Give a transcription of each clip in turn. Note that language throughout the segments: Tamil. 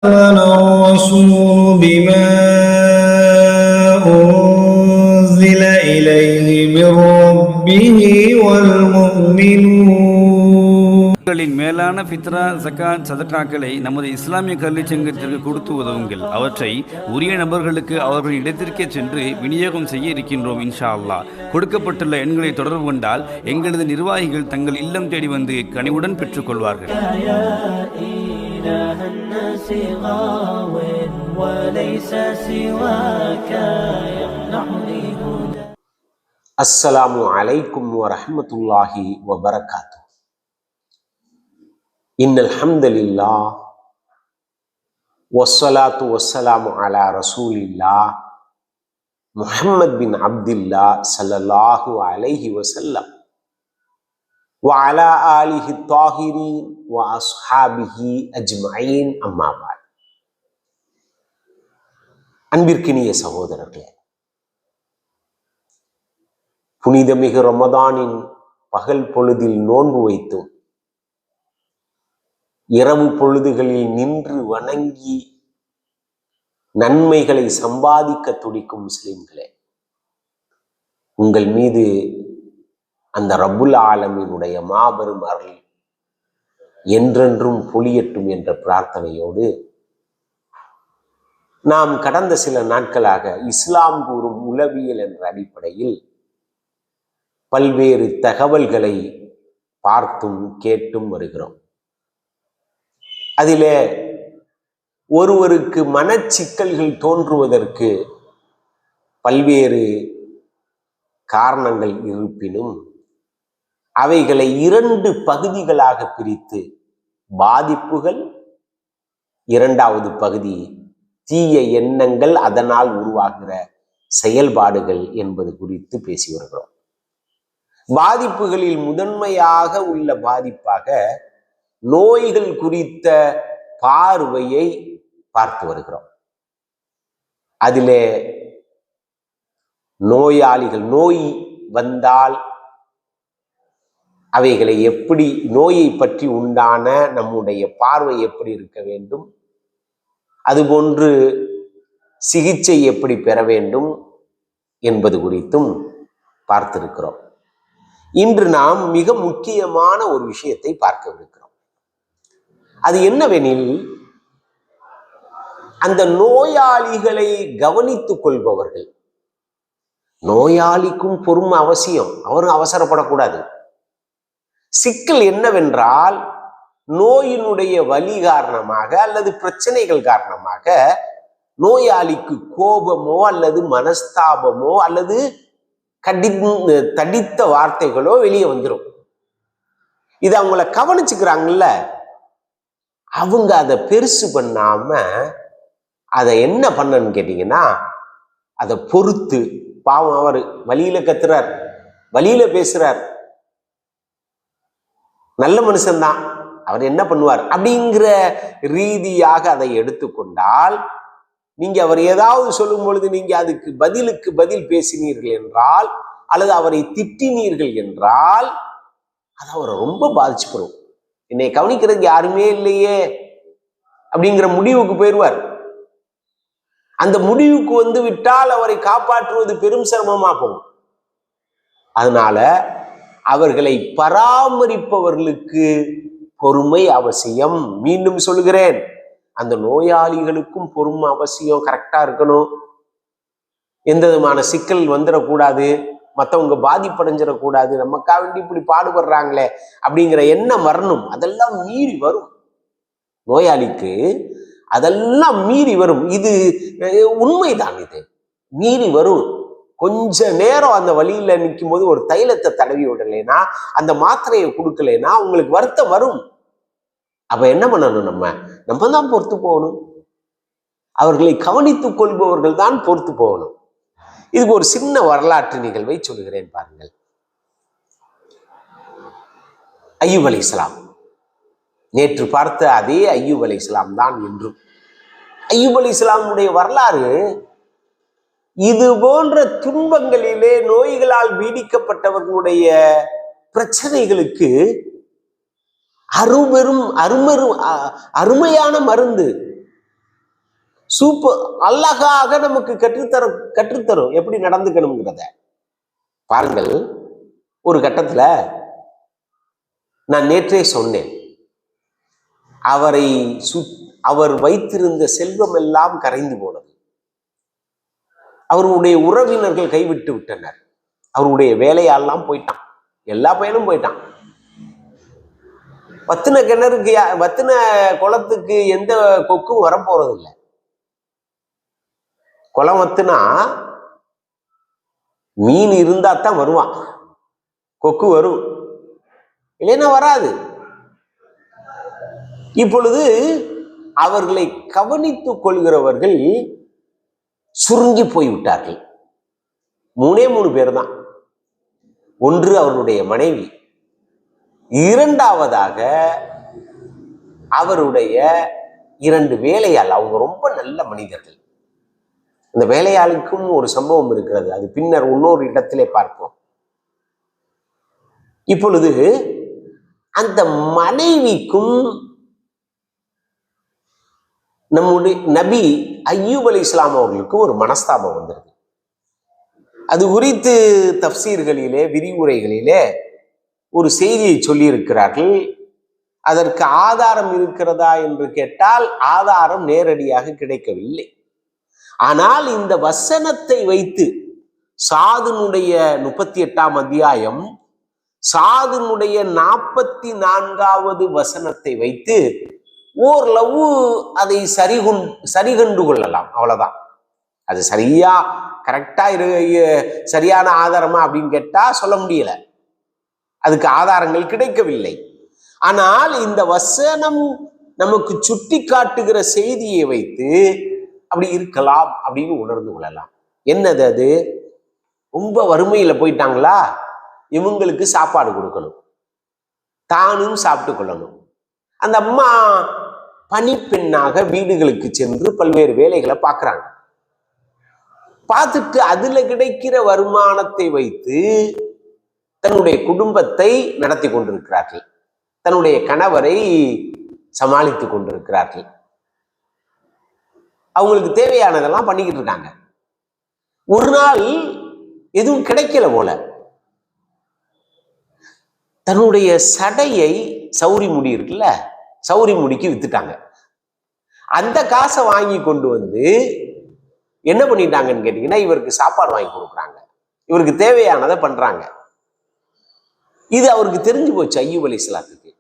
الرسول بما أنزل إليه من ربه والمؤمنون மேலான ஃபித்ரா, ஜகாத், சதகாக்களை நமது இஸ்லாமிய கல்வி சங்கத்திற்கு கொடுத்து உதவுங்கள். அவற்றை உரிய நபர்களுக்கு அவர்கள் இடத்திற்கே சென்று விநியோகம் செய்ய இருக்கின்றோம். இன்ஷா அல்லாஹ். கொடுக்கப்பட்டுள்ள எண்களை தொடர்பு கொண்டால் எங்களது நிர்வாகிகள் தங்கள் இல்லம் தேடி வந்து கனிவுடன் பெற்றுக் கொள்வார்கள். அஸ்ஸலாமு அலைக்கும் வரஹ்மத்துல்லாஹி வபரகாத்துஹு. இன்னல் ஹம்தலில்லாஹ் வஸ்ஸலாத்து வஸ்ஸலாமு அலா ரசூலில்லாஹ் முஹம்மத் பின் அப்துல்லாஹ் ஸல்லல்லாஹு அலைஹி வஸல்லம் வ அலா ஆலிஹி தாஹிரீன் வ அஸ்ஹாபிஹி அஜ்மஈன். அம்மா பஅத். அன்பிற்கினிய சகோதரர்களே, புனிதமிகு ரமதானின் பகல் பொழுதில் நோன்பு வைத்தும் இரவு பொழுதுகளில் நின்று வணங்கி நன்மைகளை சம்பாதிக்க துடிக்கும் முஸ்லிம்களே, உங்கள் மீது அந்த ரப்புல் ஆலமீனுடைய மாபெரும் அருள் என்றென்றும் பொழியட்டும் என்ற பிரார்த்தனையோடு நாம் கடந்த சில நாட்களாக இஸ்லாம் கூறும் உளவியல் என்ற அடிப்படையில் பல்வேறு தகவல்களை பார்த்தும் கேட்டும் வருகிறோம். அதிலே ஒருவருக்கு மனச்சிக்கல்கள் தோன்றுவதற்கு பல்வேறு காரணங்கள் இருப்பினும் அவைகளை 2 பகுதிகளாக பிரித்து, பாதிப்புகள், இரண்டாவது பகுதி தீய எண்ணங்கள், அதனால் உருவாகிற செயல்பாடுகள் என்பது குறித்து பேசி வருகிறோம். பாதிப்புகளில் முதன்மையாக உள்ள பாதிப்பாக நோய்கள் குறித்த பார்வையை பார்த்து வருகிறோம். அதிலே நோயாளிகள், நோய் வந்தால் அவைகளை எப்படி, நோயை பற்றி உண்டான நம்முடைய பார்வை எப்படி இருக்க வேண்டும், அதுபோன்று சிகிச்சை எப்படி பெற வேண்டும் என்பது குறித்தும் பார்த்திருக்கிறோம். இன்று நாம் மிக முக்கியமான ஒரு விஷயத்தை பார்க்கவிருக்கிறோம். அது என்னவெனில், அந்த நோயாளிகளை கவனித்துக் கொள்பவர்கள். நோயாளிக்கும் பொறுமை அவசியம், அவரும் அவசரப்படக்கூடாது. சிக்கல் என்னவென்றால், நோயினுடைய வலி காரணமாக அல்லது பிரச்சனைகள் காரணமாக நோயாளிக்கு கோபமோ அல்லது மனஸ்தாபமோ அல்லது தடித்த வார்த்தைகளோ வெளியே வந்துடும். இது அவங்கள கவனிச்சுக்கிறாங்கல்ல, அவங்க அதை பெருசு பண்ணாம அதை என்ன பண்ணன்னு கேட்டீங்கன்னா, அதை பொறுத்து, பாவம் அவர் வழியில கத்துறார், வழியில பேசுறார், நல்ல மனுஷன்தான், அவர் என்ன பண்ணுவார் அப்படிங்கிற ரீதியாக அதை எடுத்துக்கொண்டால், நீங்க அவர் ஏதாவது சொல்லும் பொழுது நீங்க அதுக்கு பதிலுக்கு பதில் பேசினீர்கள் என்றால் அல்லது அவரை திட்டினீர்கள் என்றால் அது அவரை ரொம்ப பாதிச்சுப்படும். என்னை கவனிக்கிறதுக்கு யாருமே இல்லையே அப்படிங்கிற முடிவுக்கு போயிடுவார். அந்த முடிவுக்கு வந்து விட்டால் அவரை காப்பாற்றுவது பெரும் சிரமமா போகும். அதனால அவர்களை பராமரிப்பவர்களுக்கு பொறுமை அவசியம். மீண்டும் சொல்கிறேன், அந்த நோயாளிகளுக்கும் பொறுமை அவசியம். கரெக்டா இருக்கணும், எந்த விதமான சிக்கல் வந்துடக்கூடாது, மற்றவங்க பாதிப்படைஞ்சிடக்கூடாது, நமக்காக வேண்டி இப்படி பாடுபடுறாங்களே அப்படிங்கிற எண்ணம் வரணும். அதெல்லாம் மீறி வரும் நோயாளிக்கு, அதெல்லாம் மீறி வரும். இது உண்மைதான், இது மீறி வரும். கொஞ்ச நேரம் அந்த வழியில நிற்கும் போது ஒரு தைலத்தை தடவி விடலைன்னா, அந்த மாத்திரையை கொடுக்கலைன்னா உங்களுக்கு வருத்தம் வரும். அப்ப என்ன பண்ணணும், நம்ம தான் பொறுத்து போகணும். அவர்களை கவனித்துக் கொள்பவர்கள் தான் பொறுத்து போகணும். இதுக்கு ஒரு சின்ன வரலாற்று நிகழ்வை சொல்கிறேன் பாருங்கள். அய்யூப் அலைஹிஸ்ஸலாம், நேற்று பார்த்த அதே அய்யூப் அலைஹிஸ்ஸலாம் தான் என்றும். அய்யூப் அலைஹிஸ்ஸலாமுடைய வரலாறு இது போன்ற துன்பங்களிலே நோய்களால் பீடிக்கப்பட்டவர்களுடைய பிரச்சனைகளுக்கு அருமையான மருந்து. சூப்பர் அழகாக நமக்கு கற்றுத்தரும் எப்படி நடந்துக்கணுங்கிறத. பாருங்கள், ஒரு கட்டத்துல நான் நேற்றே சொன்னேன், அவர் வைத்திருந்த செல்வம் எல்லாம் கரைந்து போனது. அவருடைய உறவினர்கள் கைவிட்டு விட்டனர். அவருடைய வேலையாலாம் போயிட்டான், எல்லா பையனும் போயிட்டான். வத்தின கிணறுக்கு வத்தின குளத்துக்கு எந்த கொக்கும் வரப்போறது இல்லை. குளம் வத்துனா மீன் இருந்தா தான் வருவான், கொக்கு வரும், இல்லைன்னா வராது. இப்பொழுது அவர்களை கவனித்துக் கொள்கிறவர்கள் சுருங்கி போய்விட்டார்கள். 3 பேர் தான். ஒன்று அவருடைய மனைவி, இரண்டாவதாக அவருடைய 2 வேலையாள். அவங்க ரொம்ப நல்ல மனிதர்கள். இந்த வேலையாளுக்கும் ஒரு சம்பவம் இருக்கிறது, அது பின்னர் இன்னொரு இடத்திலே பார்ப்போம். இப்பொழுது அந்த மனைவிக்கும் நம்முடைய நபி அய்யூப் அலைஹிஸ்ஸலாம் அவர்களுக்கும் ஒரு மனஸ்தாபம் வந்திருக்கு. அது குறித்து தஃப்சீர்களிலே விரிவுரைகளிலே ஒரு செய்தியை சொல்லி இருக்கிறார்கள். அதற்கு ஆதாரம் இருக்கிறதா என்று கேட்டால் ஆதாரம் நேரடியாக கிடைக்கவில்லை. ஆனால் இந்த வசனத்தை வைத்து சாதுனுடைய 38ஆம் அத்தியாயம் சாதுனுடைய 44வது வசனத்தை வைத்து ஓரளவு அதை சரிகண்டு கொள்ளலாம். அவ்வளவுதான். அது சரியா கரெக்டா சரியான ஆதாரமா அப்படின்னு கேட்டா சொல்ல முடியல, அதுக்கு ஆதாரங்கள் கிடைக்கவில்லை. ஆனால் இந்த வசனம் நமக்கு சுட்டி காட்டுகிற செய்தியை வைத்து அப்படி இருக்கலாம் அப்படின்னு உணர்ந்து கொள்ளலாம். என்னது அது? ரொம்ப வறுமையில போயிட்டாங்களா, இவங்களுக்கு சாப்பாடு கொடுக்கணும், தானும் சாப்பிட்டு கொள்ளணும். அந்த அம்மா பணிப்பெண்ணாக வீடுகளுக்கு சென்று பல்வேறு வேலைகளை பார்க்குறாங்க. பார்த்துட்டு அதுல கிடைக்கிற வருமானத்தை வைத்து தன்னுடைய குடும்பத்தை நடத்தி கொண்டிருக்கிறார்கள், தன்னுடைய கணவரை சமாளித்துக் கொண்டிருக்கிறார்கள். அவங்களுக்கு தேவையானதெல்லாம் பண்ணிக்கிட்டு இருக்காங்க. ஒரு நாள் எதுவும் கிடைக்கல போல, தன்னுடைய சடையை சௌரி முடி இருக்குல்ல, சௌரி முடிக்கு வித்துட்டாங்க. அந்த காசை வாங்கி கொண்டு வந்து என்ன பண்ணிட்டாங்கன்னு கேட்டீங்கன்னா, இவருக்கு சாப்பாடு வாங்கி கொடுக்குறாங்க, இவருக்கு தேவையானதை பண்றாங்க. இது அவருக்கு தெரிஞ்சு போச்சு அய்யூப் அலைஹிஸ்ஸலாத்துக்கு.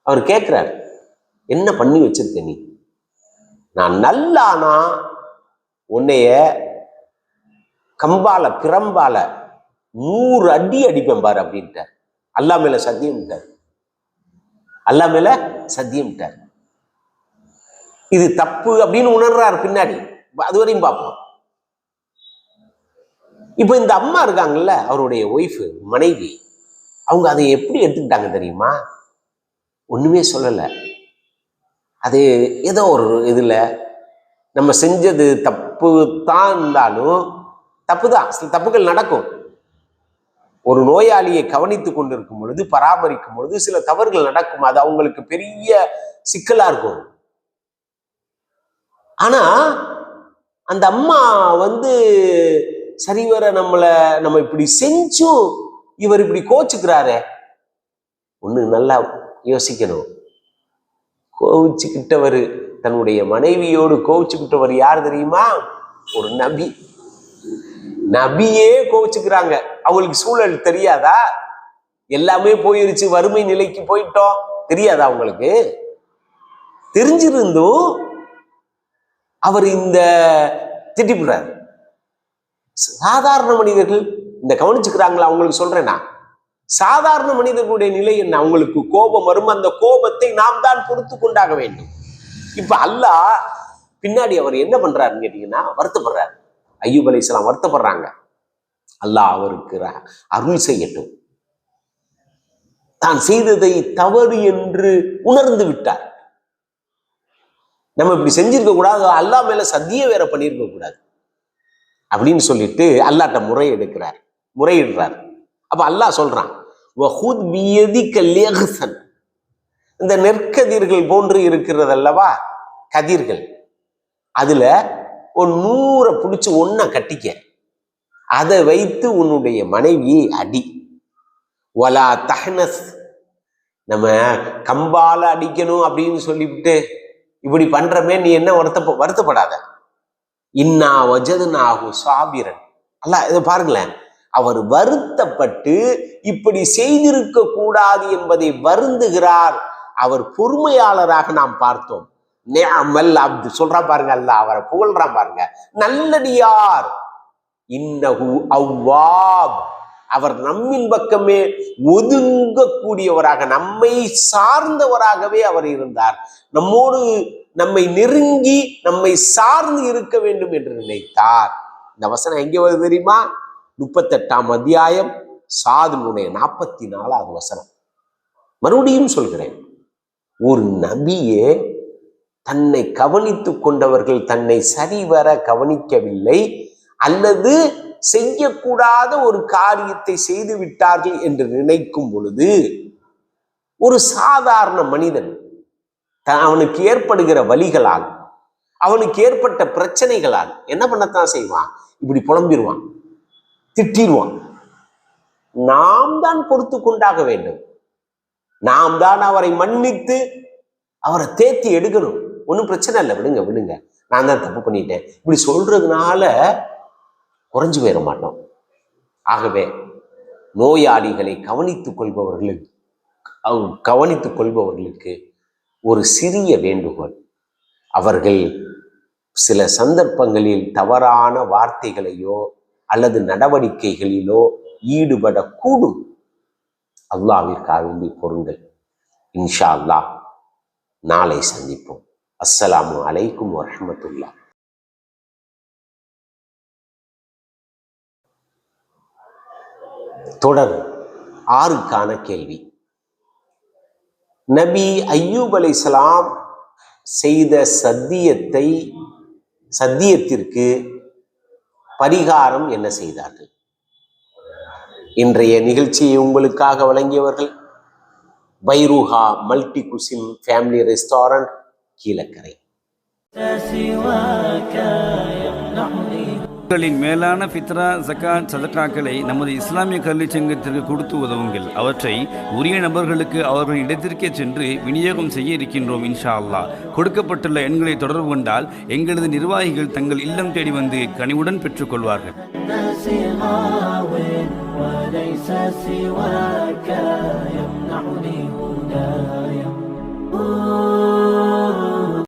அவர் கேட்கிறார், என்ன பண்ணி வச்சிருக்க நீ? நான் நல்லானா உன்னைய கம்பால பிரம்பால 100 அடி அடிப்பேன் பாரு அப்படின்ட்டார். அல்லாஹ் மேல சத்தியம்ட்டார், அல்லாஹ் மேல சத்தியம்ட்டார். இது தப்பு அப்படின்னு உணர்றாரு பின்னாடி, அதுவரையும் பார்ப்போம். இப்ப இந்த அம்மா இருக்காங்கல்ல, அவருடைய ஒய்ஃபு, மனைவி, அவங்க அதை எப்படி எடுத்துக்கிட்டாங்க தெரியுமா? ஒண்ணுமே சொல்லல. அது ஏதோ ஒரு இதுல நம்ம செஞ்சது தப்பு தான் இருந்தாலும், தப்பு தான், சில தப்புகள் நடக்கும். ஒரு நோயாளியை கவனித்துக் கொண்டிருக்கும் பொழுது, பராமரிக்கும் பொழுது சில தவறுகள் நடக்கும். அது அவங்களுக்கு பெரிய சிக்கலா இருக்கும். ஆனா அந்த அம்மா சரிவர நம்ம இப்படி செஞ்சும் இவர் இப்படி கோச்சுக்கிறாரே, ஒண்ணு நல்லா யோசிக்கணும். கோவிச்சுக்கிட்டவர், தன்னுடைய மனைவியோடு கோவிச்சுக்கிட்டவர் யார் தெரியுமா? ஒரு நபி. நபியே கோவிச்சுக்கிறாங்க. அவங்களுக்கு சூழல் தெரியாதா? எல்லாமே போயிருச்சு, வறுமை நிலைக்கு போயிட்டோம், தெரியாதா அவங்களுக்கு? தெரிஞ்சிருந்தும் அவர் இந்த திட்டிப்புறார். சாதாரண மனிதர்கள் இந்த கவனிச்சுக்கிறாங்களா? அவங்களுக்கு சொல்றேன்னா, சாதாரண மனிதர்களுடைய நிலை என்ன? அவங்களுக்கு கோபம் வரும், அந்த கோபத்தை நாம் தான் பொறுத்து கொண்டாக வேண்டும். இப்ப அல்லாஹ் பின்னாடி அவர் என்ன பண்றாருன்னு கேட்டீங்கன்னா, வருத்தப்படுறாரு. அய்யூப் அலைஹிஸ்ஸலாம் வருத்தப்படுறாங்க. அல்லாஹ் அவருக்கு அருள் செய்யட்டும். தான் செய்ததை தவறு என்று உணர்ந்து விட்டார். நம்ம இப்படி செஞ்சிருக்க கூடாது, அல்லாஹ் மேல சத்தியம் வேற பண்ணியிருக்க கூடாது அப்படின்னு சொல்லிட்டு அல்லாஹ்ட்ட முறையிடுறார். அப்ப அல்லாஹ் சொல்றான், இந்த நெற்கதிர்கள் போன்று இருக்கிறது அல்லவா கதிர்கள், அதுல ஒரு 100 பிடிச்சி ஒன்ன கட்டிக்க, அதை வைத்து உன்னுடைய மனைவியை அடி. வலா தஹ்னஸ், நம்ம கம்பால அடிக்கணும் அப்படின்னு சொல்லிவிட்டு இப்படி பண்றமே, நீ என்ன வருத்தப்படாத. இன்னா வஜதுனாஹு சாபிரன். அல்ல இதை பாருங்களேன், அவர் வருத்தப்பட்டு இப்படி செய்திருக்க கூடாது என்பதை வருந்துகிறார். அவர் பொறுமையாளராக நாம் பார்த்தோம். நிஅமல் அப்து சொல்றான் பாருங்க, அல்ல அவரை புகழ்றான் பாருங்க, நல்லடியார். இன்னஹு அவ்வாப், அவர் நம்மின் பக்கமே ஒதுங்கக்கூடியவராக, நம்மை சார்ந்தவராகவே அவர் இருந்தார். நம்மோடு நம்மை நெருங்கி நம்மை சார்ந்து இருக்க வேண்டும் என்று நினைத்தார். இந்த வசனம் எங்கே வருது தெரியுமா? 38ஆம் அத்தியாயம் சாதுனுடைய 44வது வசனம். மறுபடியும் சொல்கிறேன், ஒரு நபியே தன்னை கவனித்துக் கொண்டவர்கள் தன்னை சரிவர கவனிக்கவில்லை அல்லது செய்யக்கூடாத ஒரு காரியத்தை செய்து விட்டார்கள் என்று நினைக்கும் பொழுது, ஒரு சாதாரண மனிதன் அவனுக்கு ஏற்படுகிற வலிகளால், அவனுக்கு ஏற்பட்ட பிரச்சனைகளால் என்ன பண்ணத்தான் செய்வான்? இப்படி புலம்பிடுவான், திட்டிடுவான். நாம் தான் பொறுத்து கொண்டாக வேண்டும். நாம் தான் அவரை மன்னித்து அவரை தேத்தி எடுக்கணும். ஒன்றும் பிரச்சனை இல்லை, விடுங்க விடுங்க, நான் தான் தப்பு பண்ணிட்டேன், இப்படி சொல்றதுனால குறைஞ்சு போயிட மாட்டோம். ஆகவே நோயாளிகளை கவனித்துக் கொள்பவர்களுக்கு ஒரு சிறிய வேண்டுகோள். அவர்கள் சில சந்தர்ப்பங்களில் தவறான வார்த்தைகளையோ அல்லது நடவடிக்கைகளிலோ ஈடுபடக்கூடும். அல்லாஹ்விற்காக வேண்டி பொருங்கள். இன்ஷா அல்லாஹ் நாளை சந்திப்போம். அஸ்ஸலாமு அலைக்கும் வரஹ்மத்துல்லாஹ். தொடர் 6க்கான கேள்வி. நபி அய்யூப் அலைஹிஸ்ஸலாம் செய்த சத்தியத்திற்கு பரிகாரம் என்ன செய்தார்கள்? இன்றைய நிகழ்ச்சியை உங்களுக்காக வழங்கியவர்கள் பைருஹா multi cuisine family restaurant, Kilakarai. உங்களின் மேலான ஃபித்ரா, ஜகாத், சதகாக்களை நமது இஸ்லாமிய கல்வி சங்கத்திற்கு கொடுத்து உதவுங்கள். அவற்றை உரிய நபர்களுக்கு அவர்களின் இடத்திற்கே சென்று விநியோகம் செய்ய இருக்கின்றோம் இன்ஷா அல்லாஹ். கொடுக்கப்பட்டுள்ள எண்களை தொடர்பு கொண்டால் எங்களது நிர்வாகிகள் தங்கள் இல்லம் தேடி வந்து கனிவுடன் பெற்றுக்கொள்வார்கள்.